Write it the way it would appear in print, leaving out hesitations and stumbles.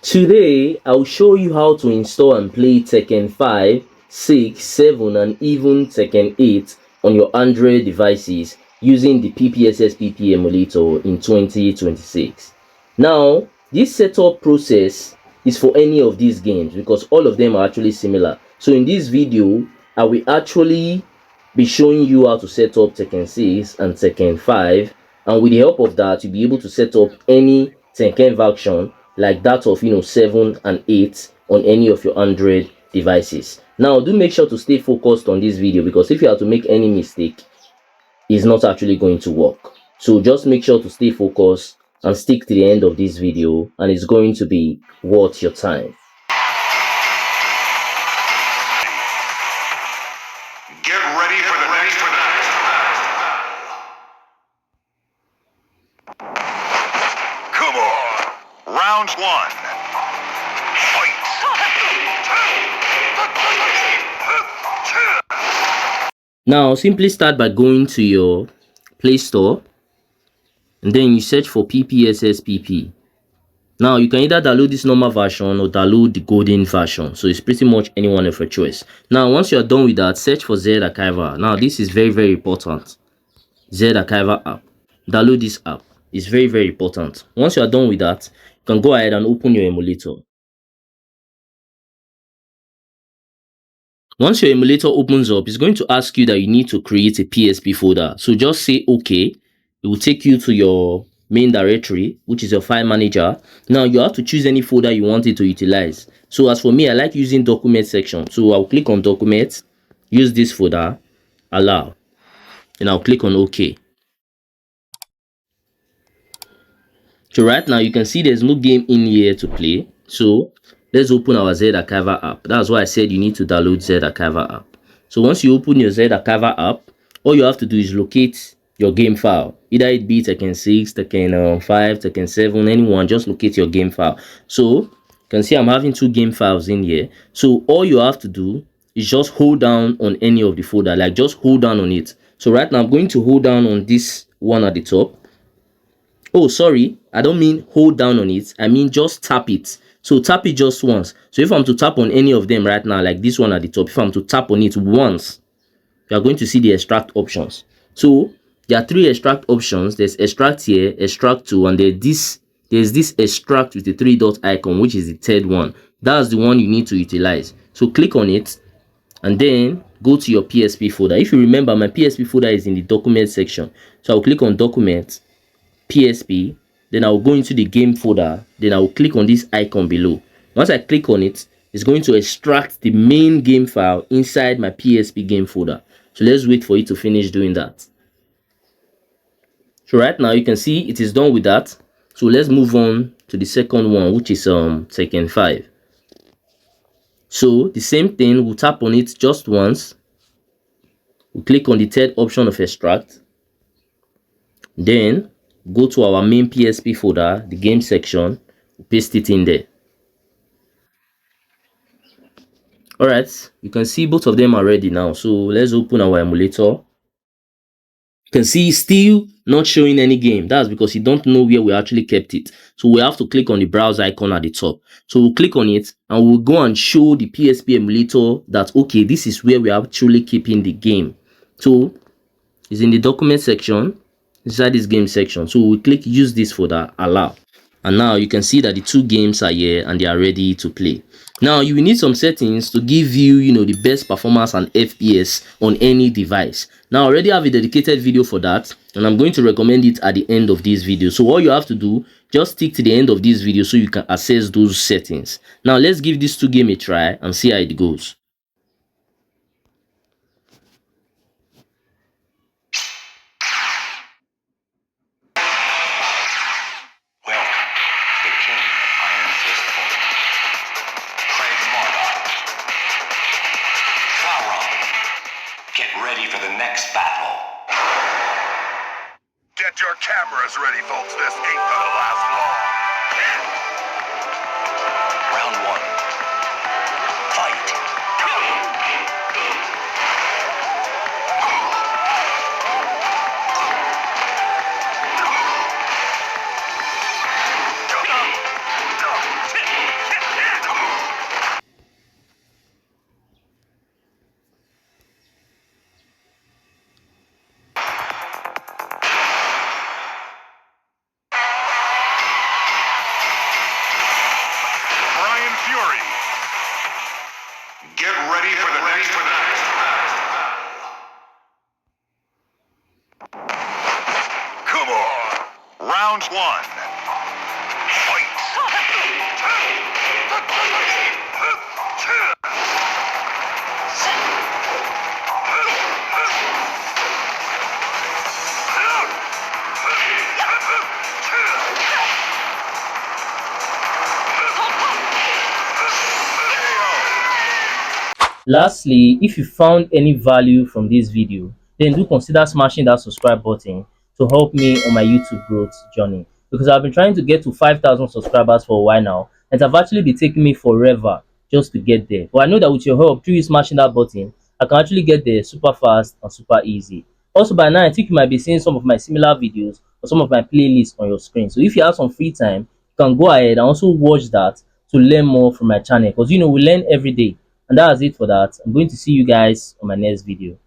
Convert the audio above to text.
Today, I'll show you how to install and play Tekken 5, 6, 7 and even Tekken 8 on your Android devices using the PPSSPP emulator in 2026. Now, this setup process is for any of these games because all of them are actually similar. So in this video, I will actually be showing you how to set up Tekken 6 and Tekken 5, and with the help of that, you'll be able to set up any Tekken version like that of 7 and 8 on any of your Android devices. Now do make sure to stay focused on this video because if you have to make any mistake, it's not actually going to work. So just make sure to stay focused and stick to the end of this video, and it's going to be worth your time. Get ready for the next Come on. Round 1. Now simply start by going to your Play Store and then you search for PPSSPP. Now you can either download this normal version or download the golden version, so it's pretty much any one of your choice. Now once you are done with that, search for Z Archiver. Now this is very important. Z Archiver app. Download this app. It's very important. Once you are done with that, you can go ahead and open your emulator. Once your emulator opens up, it's going to ask you that you need to create a PSP folder. So just say OK. It will take you to your main directory, which is your file manager. Now you have to choose any folder you want it to utilize. So as for me, I like using document section. So I'll click on document, use this folder, allow, and I'll click on OK. So right now you can see there's no game in here to play. So let's open our Z Archiver app. That's why I said you need to download Z Archiver app. So once you open your Z Archiver app, all you have to do is locate your game file. Either it be Tekken 6, Tekken 5, Tekken 7, anyone, just locate your game file. So you can see I'm having 2 game files in here. So all you have to do is just hold down on any of the folder, like just hold down on it. So right now I'm going to hold down on this one at the top. Oh, sorry, I don't mean hold down on it. I mean just tap it. So tap it just once. So if I'm to tap on any of them right now, like this one at the top, if I'm to tap on it once, you are going to see the extract options. So there are 3 extract options. There's extract here, extract to, and there's this extract with the 3 dot icon, which is the third one. That's the one you need to utilize. So click on it and then go to your PSP folder. If you remember, my PSP folder is in the document section. So I'll click on document, PSP, then I'll go into the game folder, then I'll click on this icon below. Once I click on it, it's going to extract the main game file inside my PSP game folder. So let's wait for it to finish doing that. So right now you can see it is done with that. So let's move on to the second one, which is Tekken 5. So the same thing, we'll tap on it just once. We'll click on the third option of extract. Then go to our main PSP folder, the game section, paste it in there. Alright, you can see both of them are ready now. So let's open our emulator. You can see still not showing any game. That's because you don't know where we actually kept it. So we have to click on the browse icon at the top. So we'll click on it and we'll go and show the PSP emulator that okay, this is where we are actually keeping the game. So it's in the document section, inside this game section. So we click use this folder, allow, and now you can see that the 2 games are here and they are ready to play. Now you will need some settings to give you the best performance and FPS on any device. Now I already have a dedicated video for that and I'm going to recommend it at the end of this video. So all you have to do, just stick to the end of this video so you can access those settings. Now let's give this 2 game a try and see how it goes. Get ready for the next battle. Get your cameras ready, folks. This ain't gonna last long. Round 1. Fight. Fury. Get ready for the next attack. Come on. Round one. Fight. Lastly, if you found any value from this video, then do consider smashing that subscribe button to help me on my YouTube growth journey, because I've been trying to get to 5,000 subscribers for a while now, and it's actually been taking me forever just to get there. But I know that with your help, through you smashing that button, I can actually get there super fast and super easy. Also, by now I think you might be seeing some of my similar videos or some of my playlists on your screen. So if you have some free time, you can go ahead and also watch that to learn more from my channel, because we learn every day. And that's it for that. I'm going to see you guys on my next video.